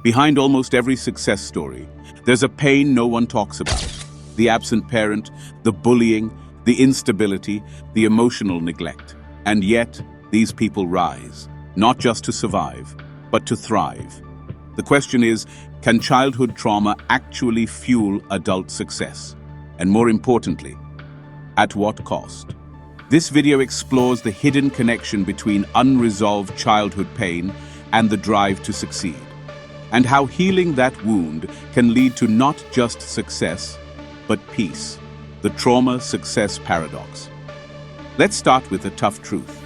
Behind almost every success story, there's a pain no one talks about. The absent parent, the bullying, the instability, the emotional neglect. And yet, these people rise, not just to survive, but to thrive. The question is, can childhood trauma actually fuel adult success? And more importantly, at what cost? This video explores the hidden connection between unresolved childhood pain and the drive to succeed, and how healing that wound can lead to not just success, but peace, the trauma-success paradox. Let's start with the tough truth.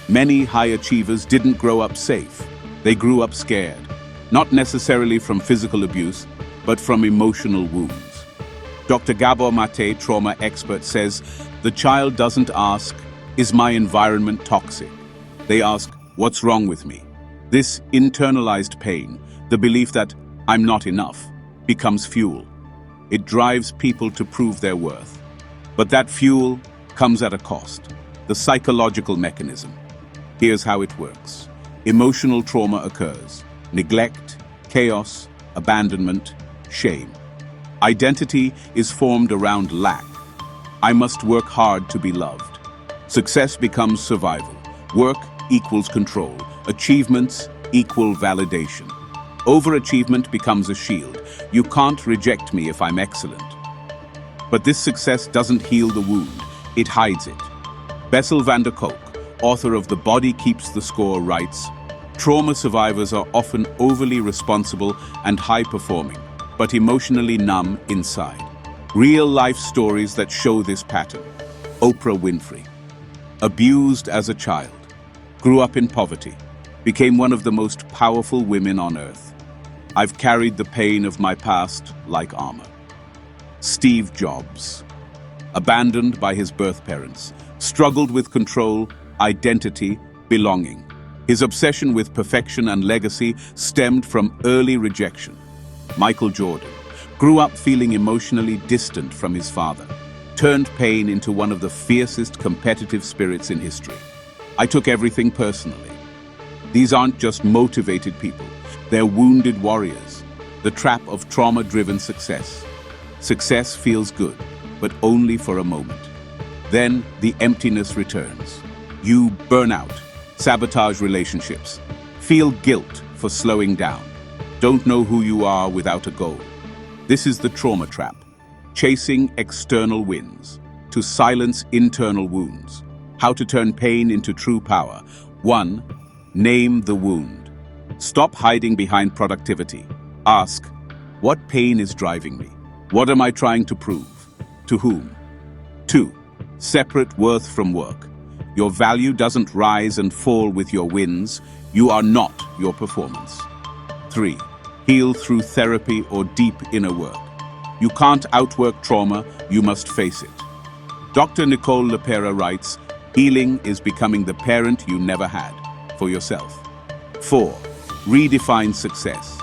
Many high achievers didn't grow up safe. They grew up scared, not necessarily from physical abuse, but from emotional wounds. Dr. Gabor Mate, trauma expert, says the child doesn't ask, "Is my environment toxic?" They ask, "What's wrong with me?" This internalized pain, the belief that "I'm not enough," becomes fuel. It drives people to prove their worth. But that fuel comes at a cost, the psychological mechanism. Here's how it works. Emotional trauma occurs. Neglect, chaos, abandonment, shame. Identity is formed around lack. I must work hard to be loved. Success becomes survival. Work equals control. Achievements equal validation. Overachievement becomes a shield. You can't reject me if I'm excellent. But this success doesn't heal the wound, it hides it. Bessel van der Kolk, author of The Body Keeps the Score, writes, "Trauma survivors are often overly responsible and high-performing, but emotionally numb inside." Real-life stories that show this pattern. Oprah Winfrey. Abused as a child, grew up in poverty, became one of the most powerful women on earth. "I've carried the pain of my past like armor." Steve Jobs. Abandoned by his birth parents, struggled with control, identity, belonging. His obsession with perfection and legacy stemmed from early rejection. Michael Jordan grew up feeling emotionally distant from his father, turned pain into one of the fiercest competitive spirits in history. "I took everything personally." These aren't just motivated people, they're wounded warriors. The trap of trauma-driven success. Success feels good, but only for a moment. Then the emptiness returns. You burn out, sabotage relationships, feel guilt for slowing down, don't know who you are without a goal. This is the trauma trap, chasing external wins to silence internal wounds. How to turn pain into true power. 1. Name the wound. Stop hiding behind productivity. Ask, what pain is driving me? What am I trying to prove? To whom? 2. Separate worth from work. Your value doesn't rise and fall with your wins. You are not your performance. 3. Heal through therapy or deep inner work. You can't outwork trauma, you must face it. Dr. Nicole LePera writes, "Healing is becoming the parent you never had, for yourself." 4. Redefine success,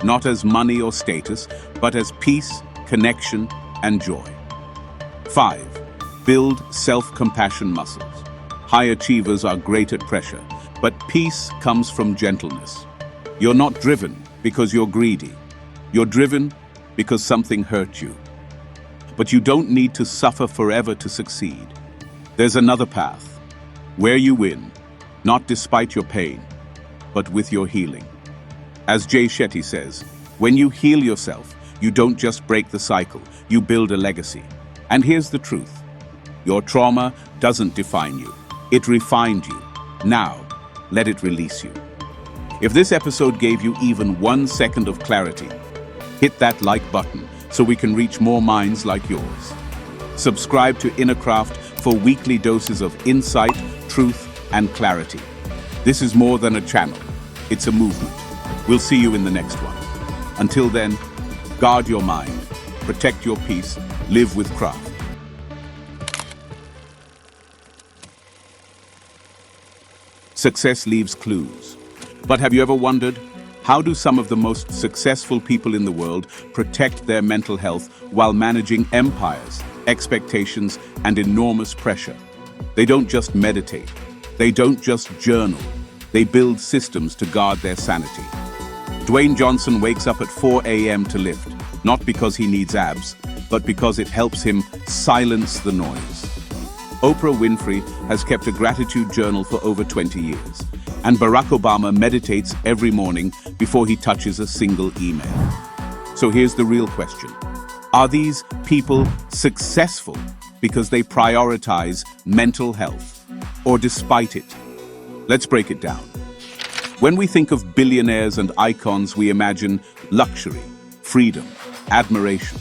not as money or status, but as peace, connection, and joy. 5. Build self-compassion muscles. High achievers are great at pressure, but peace comes from gentleness. You're not driven because you're greedy. You're driven because something hurt you. But you don't need to suffer forever to succeed. There's another path, where you win, not despite your pain, but with your healing. As Jay Shetty says, when you heal yourself, you don't just break the cycle, you build a legacy. And here's the truth. Your trauma doesn't define you. It refined you. Now, let it release you. If this episode gave you even 1 second of clarity, hit that like button so we can reach more minds like yours. Subscribe to Inner Craft for weekly doses of insight, truth, and clarity. This is more than a channel. It's a movement. We'll see you in the next one. Until then, guard your mind, protect your peace, live with craft. Success leaves clues. But have you ever wondered, how do some of the most successful people in the world protect their mental health while managing empires, expectations, and enormous pressure? They don't just meditate. They don't just journal. They build systems to guard their sanity. Dwayne Johnson wakes up at 4 a.m. to lift, not because he needs abs, but because it helps him silence the noise. Oprah Winfrey has kept a gratitude journal for over 20 years, and Barack Obama meditates every morning before he touches a single email. So here's the real question. Are these people successful because they prioritize mental health, or despite it? Let's break it down. When we think of billionaires and icons, we imagine luxury, freedom, admiration.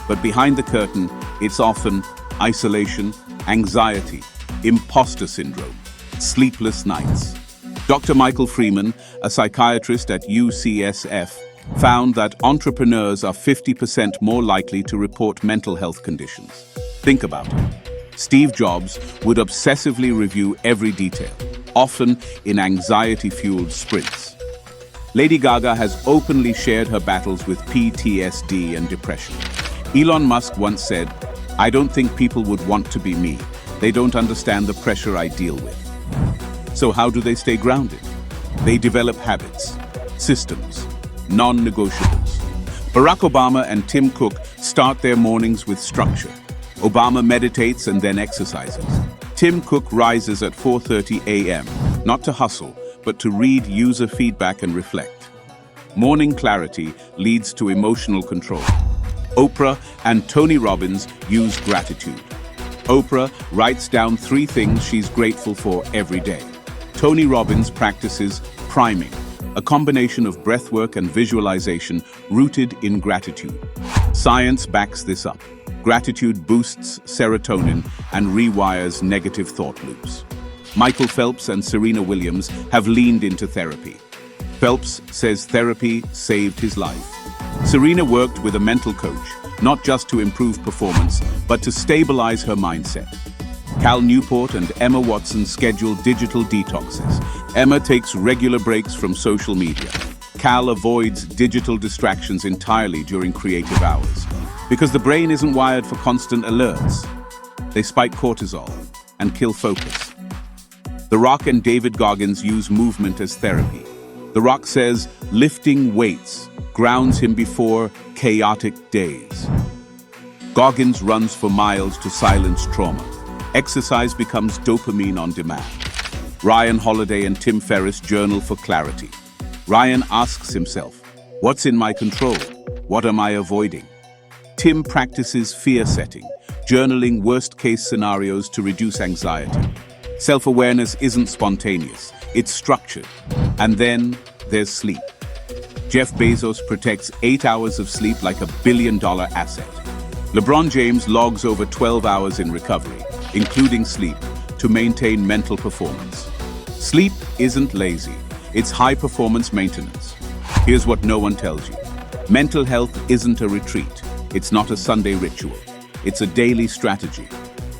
But behind the curtain, it's often isolation, anxiety, imposter syndrome, sleepless nights. Dr. Michael Freeman, a psychiatrist at UCSF, found that entrepreneurs are 50% more likely to report mental health conditions. Think about it. Steve Jobs would obsessively review every detail, often in anxiety-fueled sprints. Lady Gaga has openly shared her battles with PTSD and depression. Elon Musk once said, "I don't think people would want to be me. They don't understand the pressure I deal with." So how do they stay grounded? They develop habits, systems, non-negotiables. Barack Obama and Tim Cook start their mornings with structure. Obama meditates and then exercises. Tim Cook rises at 4:30 a.m., not to hustle, but to read user feedback and reflect. Morning clarity leads to emotional control. Oprah and Tony Robbins use gratitude. Oprah writes down 3 things she's grateful for every day. Tony Robbins practices priming, a combination of breathwork and visualization rooted in gratitude. Science backs this up. Gratitude boosts serotonin and rewires negative thought loops. Michael Phelps and Serena Williams have leaned into therapy. Phelps says therapy saved his life. Serena worked with a mental coach, not just to improve performance, but to stabilize her mindset. Cal Newport and Emma Watson schedule digital detoxes. Emma takes regular breaks from social media. Cal avoids digital distractions entirely during creative hours. Because the brain isn't wired for constant alerts. They spike cortisol and kill focus. The Rock and David Goggins use movement as therapy. The Rock says lifting weights grounds him before chaotic days. Goggins runs for miles to silence trauma. Exercise becomes dopamine on demand. Ryan Holiday and Tim Ferriss journal for clarity. Ryan asks himself, what's in my control? What am I avoiding? Tim practices fear setting, journaling worst-case scenarios to reduce anxiety. Self-awareness isn't spontaneous, it's structured. And then there's sleep. Jeff Bezos protects 8 hours of sleep like $1 billion asset. LeBron James logs over 12 hours in recovery, including sleep, to maintain mental performance. Sleep isn't lazy, it's high-performance maintenance. Here's what no one tells you. Mental health isn't a retreat. It's not a Sunday ritual. It's a daily strategy.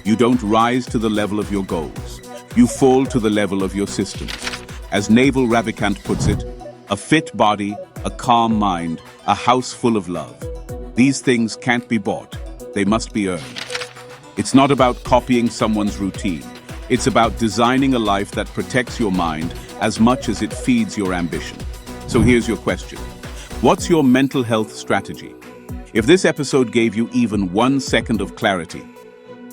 You don't rise to the level of your goals. You fall to the level of your systems. As Naval Ravikant puts it, a fit body, a calm mind, a house full of love. These things can't be bought. They must be earned. It's not about copying someone's routine. It's about designing a life that protects your mind as much as it feeds your ambition. So here's your question. What's your mental health strategy? If this episode gave you even 1 second of clarity,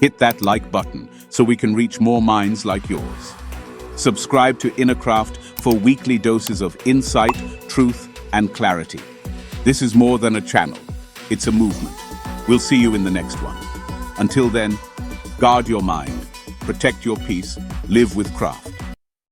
hit that like button so we can reach more minds like yours. Subscribe to Inner Craft for weekly doses of insight, truth, and clarity. This is more than a channel. It's a movement. We'll see you in the next one. Until then, guard your mind, protect your peace, live with craft.